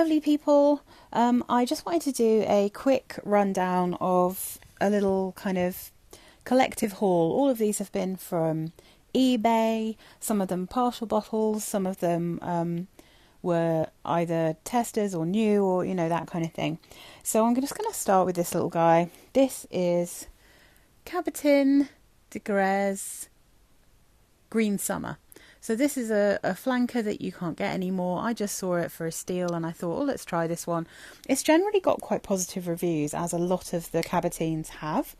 lovely people. I just wanted to do a quick rundown of a little kind of collective haul. All of these have been from eBay, some of them partial bottles, some of them were either testers or new or, you know, that kind of thing. So I'm just going to start with this little guy. This is Cabotine Gres Green Summer. So this is a flanker that you can't get anymore. I just saw it for a steal and I thought, oh, let's try this one. It's generally got quite positive reviews, as a lot of the Cabatines have.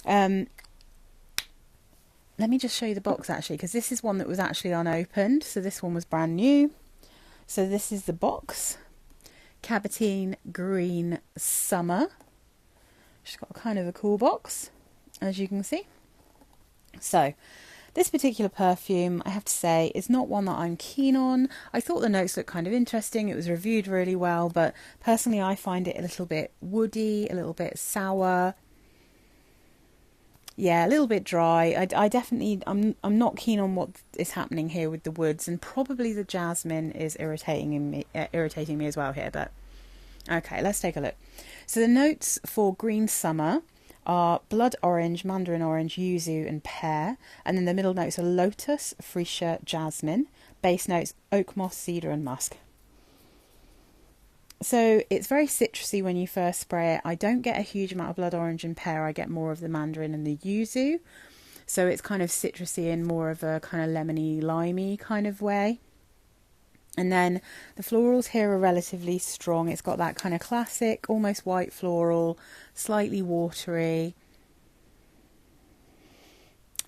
Let me just show you the box actually, because this is one that was actually unopened. So this one was brand new. So this is the box. Cabatine Green Summer. She's got kind of a cool box, as you can see. So this particular perfume, I have to say, is not one that I'm keen on. I thought the notes looked kind of interesting. It was reviewed really well, but personally I find it a little bit woody, a little bit sour. Yeah, a little bit dry. I'm not keen on what is happening here with the woods, and probably the jasmine is irritating me as well here. But okay, let's take a look. So the notes for Green Summer are blood orange, mandarin orange, yuzu and pear. And then the middle notes are lotus, freesia, jasmine. Base notes, oak moss, cedar and musk. So it's very citrusy when you first spray it. I don't get a huge amount of blood orange and pear. I get more of the mandarin and the yuzu. So it's kind of citrusy in more of a kind of lemony, limey kind of way. And then the florals here are relatively strong. It's got that kind of classic, almost white floral, slightly watery.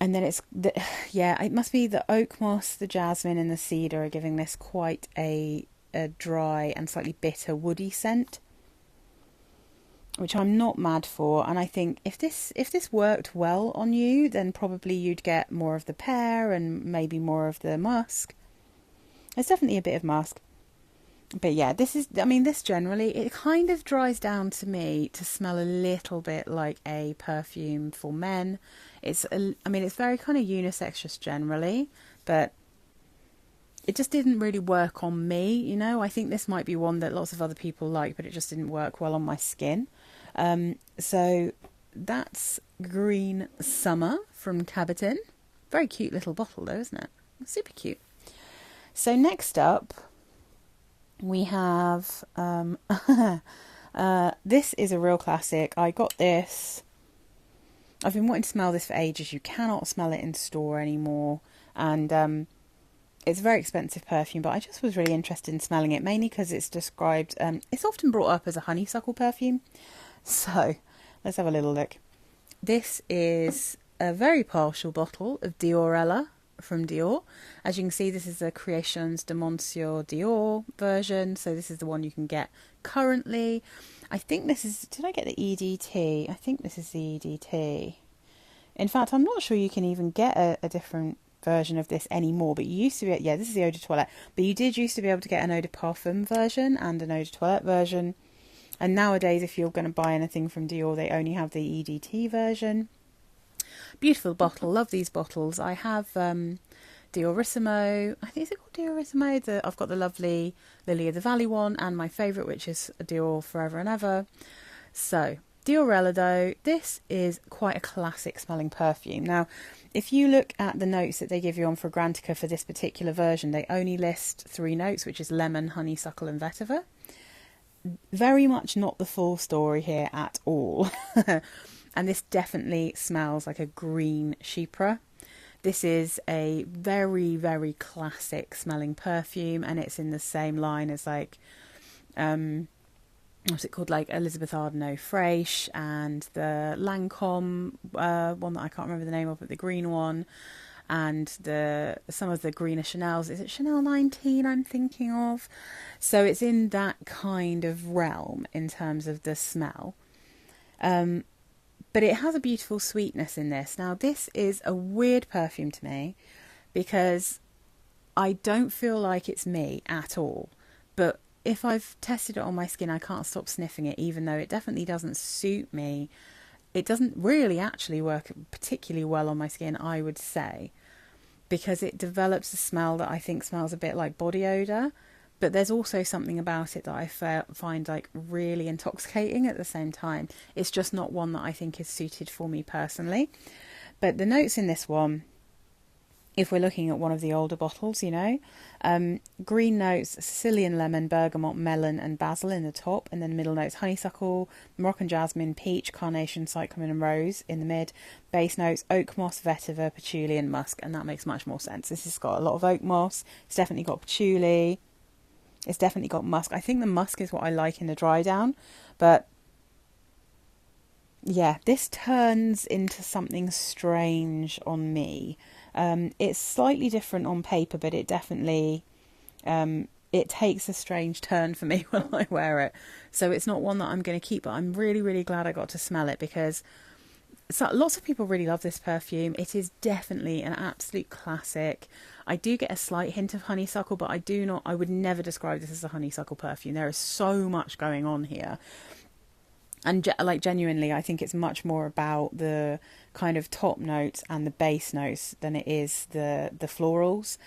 And then it must be the oak moss, the jasmine and the cedar are giving this quite a dry and slightly bitter woody scent, which I'm not mad for. And I think if this worked well on you, then probably you'd get more of the pear and maybe more of the musk. There's definitely a bit of musk. But yeah, this generally, it kind of dries down to me to smell a little bit like a perfume for men. It's very kind of unisex just generally, but it just didn't really work on me, you know. I think this might be one that lots of other people like, but it just didn't work well on my skin. So that's Green Summer from Cabotine. Very cute little bottle though, isn't it? Super cute. So next up, we have, this is a real classic. I got this, I've been wanting to smell this for ages. You cannot smell it in store anymore. And it's a very expensive perfume, but I just was really interested in smelling it, mainly because it's described, it's often brought up as a honeysuckle perfume. So let's have a little look. This is a very partial bottle of Diorella from Dior. As you can see, this is the Créations de Monsieur Dior version, so this is the one you can get currently. I think this is, did I get the EDT? I think this is the EDT. In fact, I'm not sure you can even get a different version of this anymore, but you used to be, yeah, this is the eau de toilette, but you did used to be able to get an eau de parfum version and an eau de toilette version, and nowadays if you're going to buy anything from Dior, they only have the EDT version. Beautiful bottle, love these bottles. I have Diorissimo, I think is it called Diorissimo? I've got the lovely Lily of the Valley one, and my favourite, which is Dior Forever and Ever. So Diorella though, this is quite a classic smelling perfume. Now, if you look at the notes that they give you on Fragrantica for this particular version, they only list 3 notes, which is lemon, honeysuckle and vetiver. Very much not the full story here at all. And this definitely smells like a green chypre. This is a very, very classic smelling perfume, and it's in the same line as like, what's it called, like Elizabeth Arden Eau Fraiche and the Lancôme one that I can't remember the name of, but the green one, and some of the greener Chanel's. Is it Chanel 19 I'm thinking of? So it's in that kind of realm in terms of the smell. But it has a beautiful sweetness in this. Now, this is a weird perfume to me because I don't feel like it's me at all. But if I've tested it on my skin, I can't stop sniffing it, even though it definitely doesn't suit me. It doesn't really actually work particularly well on my skin, I would say, because it develops a smell that I think smells a bit like body odour. but there's also something about it that I find like really intoxicating at the same time. It's just not one that I think is suited for me personally. But the notes in this one, if we're looking at one of the older bottles, you know, green notes, Sicilian lemon, bergamot, melon and basil in the top, and then middle notes, honeysuckle, Moroccan jasmine, peach, carnation, cyclamen and rose in the mid. Base notes, oak moss, vetiver, patchouli and musk, and that makes much more sense. This has got a lot of oak moss, it's definitely got patchouli, it's definitely got musk. I think the musk is what I like in the dry down, but yeah, this turns into something strange on me. It's slightly different on paper, but it definitely, it takes a strange turn for me when I wear it. So it's not one that I'm going to keep, but I'm really, really glad I got to smell it, because lots of people really love this perfume. It is definitely an absolute classic. I do get a slight hint of honeysuckle, but I would never describe this as a honeysuckle perfume. There is so much going on here. And like genuinely, I think it's much more about the kind of top notes and the base notes than it is the florals.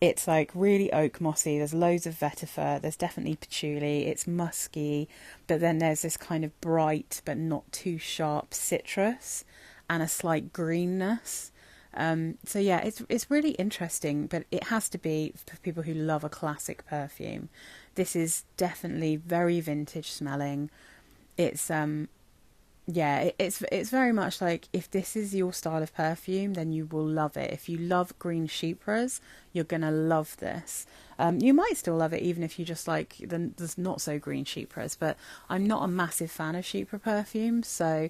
It's like really oak mossy. There's loads of vetiver. There's definitely patchouli. It's musky, but then there's this kind of bright but not too sharp citrus and a slight greenness. So yeah, it's really interesting, but it has to be for people who love a classic perfume. This is definitely very vintage smelling. It's it's very much like, if this is your style of perfume, then you will love it. If you love green chypres, you're gonna love this. You might still love it even if you just like the not so green chypres, but I'm not a massive fan of chypre perfumes, so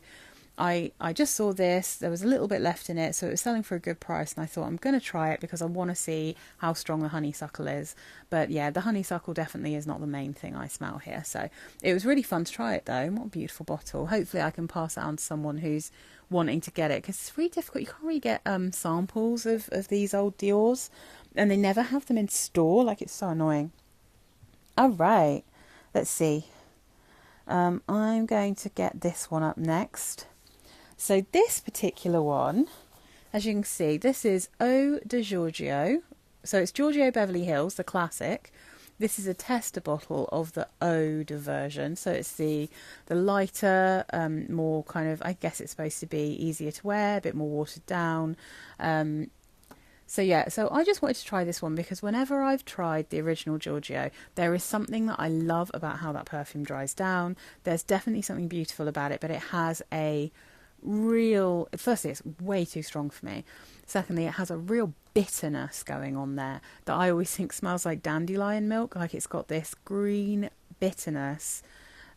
I just saw this, there was a little bit left in it, so it was selling for a good price, and I thought I'm going to try it because I want to see how strong the honeysuckle is. But yeah, the honeysuckle definitely is not the main thing I smell here. So it was really fun to try it though. What a beautiful bottle. Hopefully I can pass it on to someone who's wanting to get it, because it's really difficult. You can't really get samples of these old Diors, and they never have them in store. Like, it's so annoying. All right, let's see. I'm going to get this one up next. So this particular one, as you can see, this is Eau de Giorgio. So it's Giorgio Beverly Hills, the classic. This is a tester bottle of the Eau de version. So it's the lighter, more kind of, I guess it's supposed to be easier to wear, a bit more watered down. So yeah, so I just wanted to try this one because whenever I've tried the original Giorgio, there is something that I love about how that perfume dries down. There's definitely something beautiful about it, but it has a real, firstly, it's way too strong for me. Secondly, it has a real bitterness going on there that I always think smells like dandelion milk. Like, it's got this green bitterness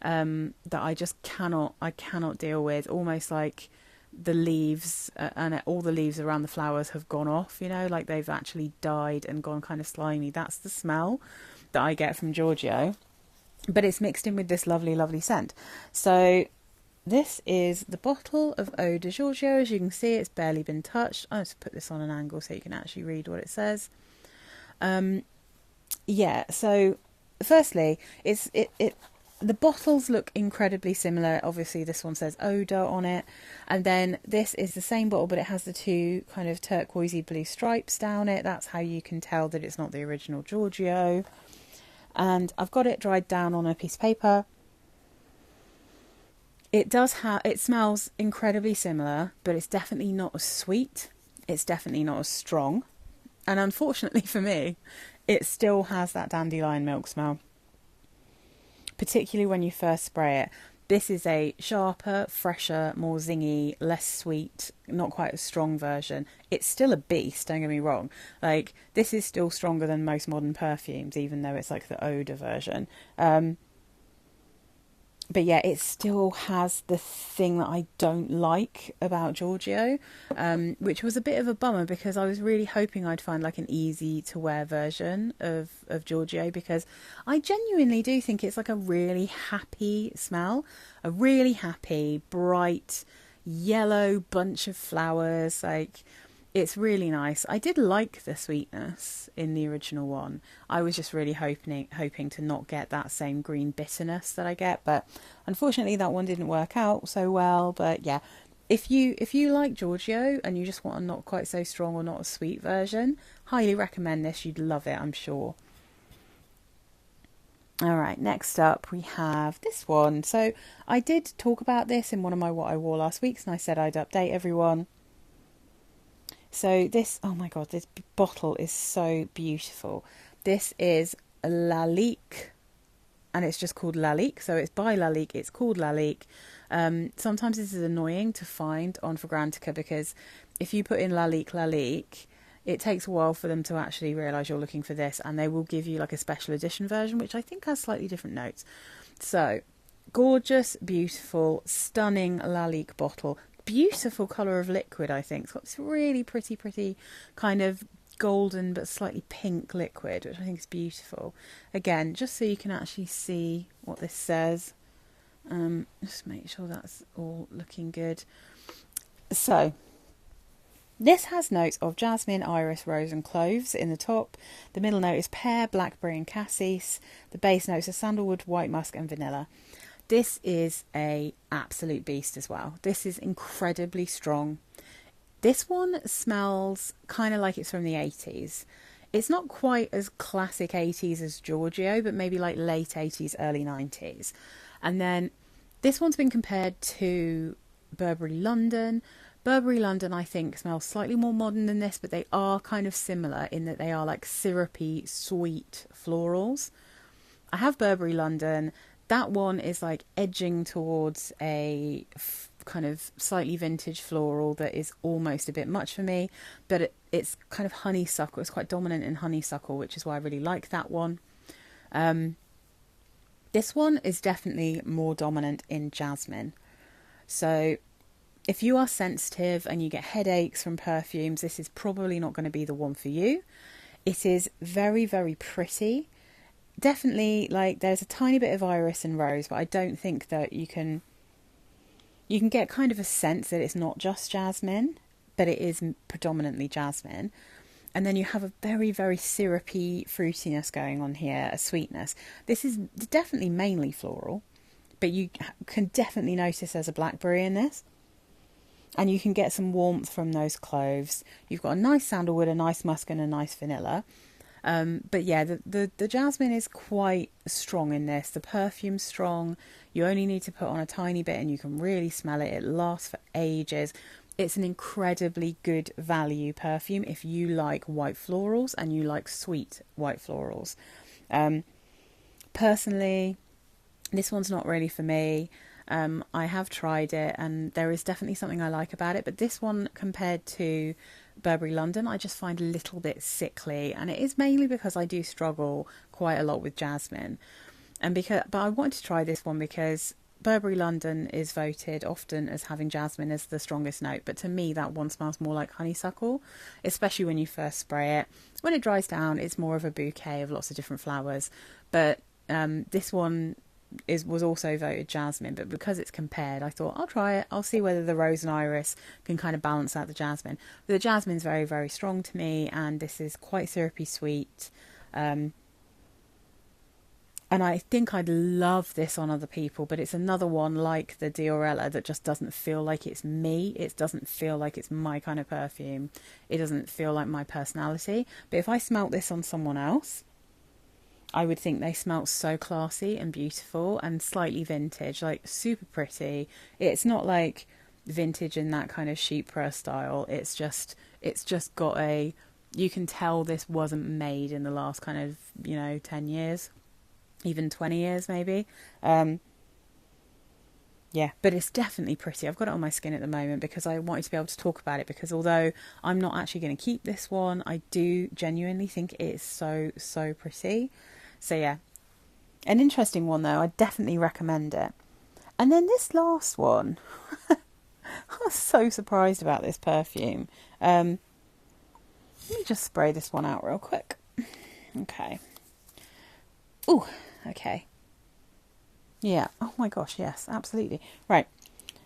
that I just cannot deal with. Almost like the leaves and all the leaves around the flowers have gone off, you know, like they've actually died and gone kind of slimy. That's the smell that I get from Giorgio, but it's mixed in with this lovely, lovely scent. So this is the bottle of Eau de Giorgio. As you can see, it's barely been touched. I'll just put this on an angle so you can actually read what it says. Yeah, so firstly, the bottles look incredibly similar. Obviously, this one says Eau de on it. And then this is the same bottle, but it has the two kind of turquoisey blue stripes down it. That's how you can tell that it's not the original Giorgio. And I've got it dried down on a piece of paper. It smells incredibly similar, but it's definitely not as sweet. It's definitely not as strong. And unfortunately for me, it still has that dandelion milk smell, particularly when you first spray it. This is a sharper, fresher, more zingy, less sweet, not quite as strong version. It's still a beast, don't get me wrong. Like, this is still stronger than most modern perfumes, even though it's like the Eau de version. But yeah, it still has the thing that I don't like about Giorgio, which was a bit of a bummer because I was really hoping I'd find like an easy to wear version of Giorgio, because I genuinely do think it's like a really happy smell, a really happy, bright, yellow bunch of flowers. Like, it's really nice. I did like the sweetness in the original one. I was just really hoping to not get that same green bitterness that I get, but unfortunately that one didn't work out so well. But yeah, if you like Giorgio and you just want a not quite so strong or not a sweet version, highly recommend this. You'd love it, I'm sure. All right, next up we have this one. So I did talk about this in one of my What I Wore last week, and I said I'd update everyone. So this, oh my God, this bottle is so beautiful. This is Lalique, and it's just called Lalique. So it's by Lalique, it's called Lalique. Sometimes this is annoying to find on Fragrantica because if you put in Lalique, it takes a while for them to actually realise you're looking for this, and they will give you like a special edition version, which I think has slightly different notes. So, gorgeous, beautiful, stunning Lalique bottle. Beautiful colour of liquid, I think. It's got this really pretty kind of golden but slightly pink liquid, which I think is beautiful. Again, just so you can actually see what this says. Just make sure that's all looking good. So, this has notes of jasmine, iris, rose and cloves in the top. The middle note is pear, blackberry and cassis. The base notes are sandalwood, white musk and vanilla. This is a absolute beast as well. This is incredibly strong. This one smells kind of like it's from the 80s. It's not quite as classic 80s as Giorgio, but maybe like late 80s, early 90s. And then this one's been compared to Burberry London. Burberry London, I think, smells slightly more modern than this, but they are kind of similar in that they are like syrupy, sweet florals. I have Burberry London. That one is like edging towards a kind of slightly vintage floral that is almost a bit much for me, but it's kind of honeysuckle. It's quite dominant in honeysuckle, which is why I really like that one. This one is definitely more dominant in jasmine. So if you are sensitive and you get headaches from perfumes, this is probably not going to be the one for you. It is very, very pretty. Definitely, like, there's a tiny bit of iris and rose, but I don't think that you can get kind of a sense that it's not just jasmine, but it is predominantly jasmine. And then you have a very, very syrupy fruitiness going on here, a sweetness. This is definitely mainly floral, but you can definitely notice there's a blackberry in this. And you can get some warmth from those cloves. You've got a nice sandalwood, a nice musk and a nice vanilla. But yeah, the jasmine is quite strong in this. The perfume's strong. You only need to put on a tiny bit and you can really smell it. It lasts for ages. It's an incredibly good value perfume if you like white florals and you like sweet white florals. Personally, this one's not really for me. I have tried it and there is definitely something I like about it, but this one compared to Burberry London I just find a little bit sickly, and it is mainly because I do struggle quite a lot with jasmine, but I wanted to try this one because Burberry London is voted often as having jasmine as the strongest note, but to me that one smells more like honeysuckle, especially when you first spray it. When it dries down it's more of a bouquet of lots of different flowers, but this one was also voted jasmine, but because it's compared I thought I'll try it. I'll see whether the rose and iris can kind of balance out the jasmine. But the jasmine's very, very strong to me, and this is quite syrupy sweet, and I think I'd love this on other people, but it's another one like the Diorella that just doesn't feel like it's me. It doesn't feel like it's my kind of perfume. It doesn't feel like my personality. But if I smelt this on someone else, I would think they smelt so classy and beautiful and slightly vintage, like super pretty. It's not like vintage in that kind of chic press style. It's just got you can tell this wasn't made in the last kind of, 10 years, even 20 years maybe. Yeah, but it's definitely pretty. I've got it on my skin at the moment because I wanted to be able to talk about it, because although I'm not actually going to keep this one, I do genuinely think it is so, so pretty. So yeah, an interesting one though. I definitely recommend it. And then this last one, I was so surprised about this perfume. Let me just spray this one out real quick. Okay. Ooh, okay. Yeah, oh my gosh, yes, absolutely. Right,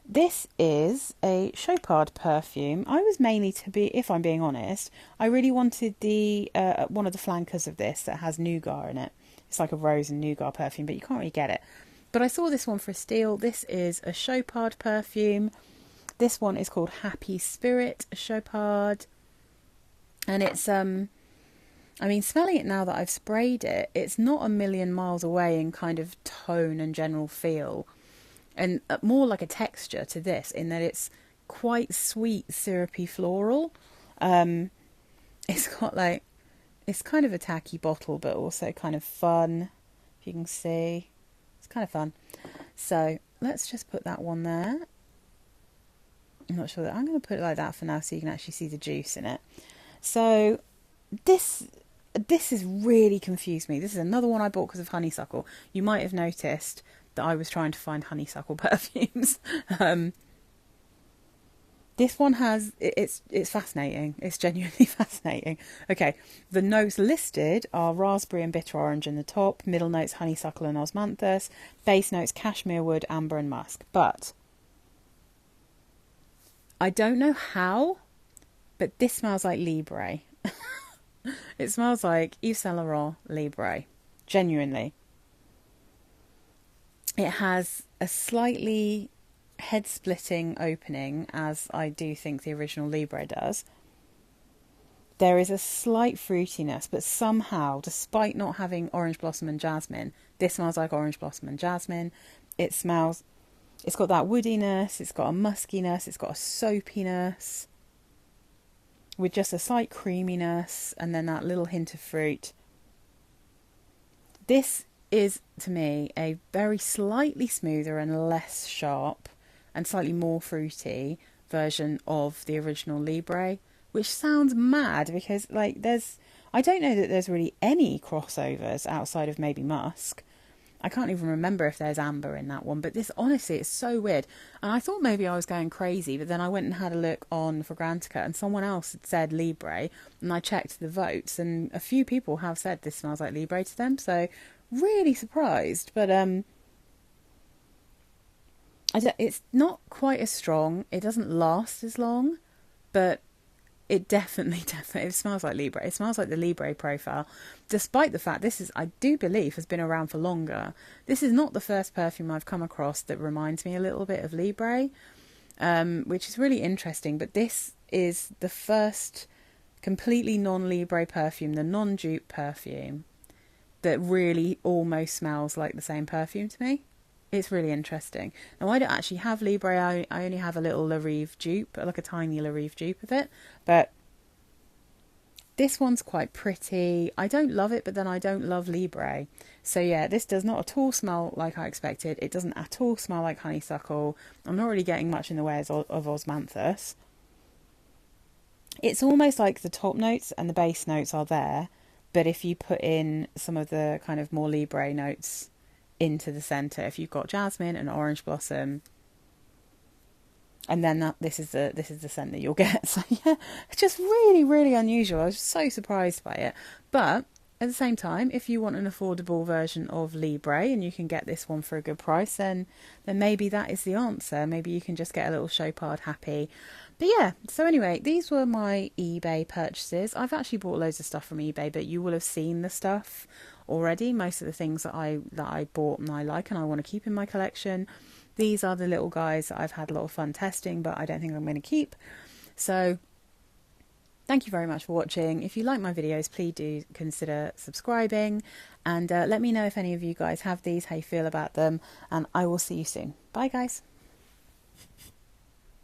this is a Chopard perfume. I was mainly if I'm being honest, I really wanted the one of the flankers of this that has nougat in it. It's like a rose and nougat perfume, but you can't really get it. But I saw this one for a steal. This is a Chopard perfume. This one is called Happy Spirit Chopard. And it's I mean, smelling it now that I've sprayed it, it's not a million miles away in kind of tone and general feel. And more like a texture to this, in that it's quite sweet, syrupy floral. It's got like, it's kind of a tacky bottle, but also kind of fun. If you can see, it's kind of fun. So let's just put that one there. I'm not sure that I'm going to put it like that for now, so you can actually see the juice in it. So this has really confused me. This is another one I bought because of honeysuckle. You might have noticed that I was trying to find honeysuckle perfumes. This one has, it's fascinating. It's genuinely fascinating. Okay, the notes listed are raspberry and bitter orange in the top, middle notes honeysuckle and osmanthus, base notes cashmere wood, amber and musk. But I don't know how, but this smells like Libre. It smells like Yves Saint Laurent Libre. Genuinely. It has a slightly head-splitting opening, as I do think the original Libre does. There is a slight fruitiness, but somehow, despite not having orange blossom and jasmine, this smells like orange blossom and jasmine. It smells, it's got that woodiness, it's got a muskiness, it's got a soapiness, with just a slight creaminess, and then that little hint of fruit. This is, to me, a very slightly smoother and less sharp and slightly more fruity version of the original Libre, which sounds mad because, like, I don't know that there's really any crossovers outside of maybe musk. I can't even remember if there's amber in that one, but this, honestly, it's so weird. And I thought maybe I was going crazy, but then I went and had a look on Fragrantica, and someone else had said Libre, and I checked the votes, and a few people have said this smells like Libre to them, so really surprised. But it's not quite as strong. It doesn't last as long, but it definitely it smells like Libre. It smells like the Libre profile, despite the fact this is, I do believe, has been around for longer. This is not the first perfume I've come across that reminds me a little bit of Libre, which is really interesting. But this is the first completely non-Libre perfume, the non-dupe perfume, that really almost smells like the same perfume to me. It's really interesting. Now, I don't actually have Libre. I only have a little La Rive dupe, like a tiny La Rive dupe of it. But this one's quite pretty. I don't love it, but then I don't love Libre. So yeah, this does not at all smell like I expected. It doesn't at all smell like honeysuckle. I'm not really getting much in the way of osmanthus. It's almost like the top notes and the base notes are there, but if you put in some of the kind of more Libre notes into the centre, if you've got jasmine and orange blossom, and then this is the scent that you'll get. So yeah, it's just really, really unusual. I was so surprised by it. But at the same time, if you want an affordable version of Libre and you can get this one for a good price, then maybe that is the answer. Maybe you can just get a little Chopard Happy. But yeah, so anyway, these were my eBay purchases. I've actually bought loads of stuff from eBay, but you will have seen the stuff already. Most of the things that I bought and I like and I want to keep in my collection. These are the little guys that I've had a lot of fun testing, but I don't think I'm going to keep. So thank you very much for watching. If you like my videos, please do consider subscribing, and let me know if any of you guys have these, how you feel about them, and I will see you soon. Bye guys.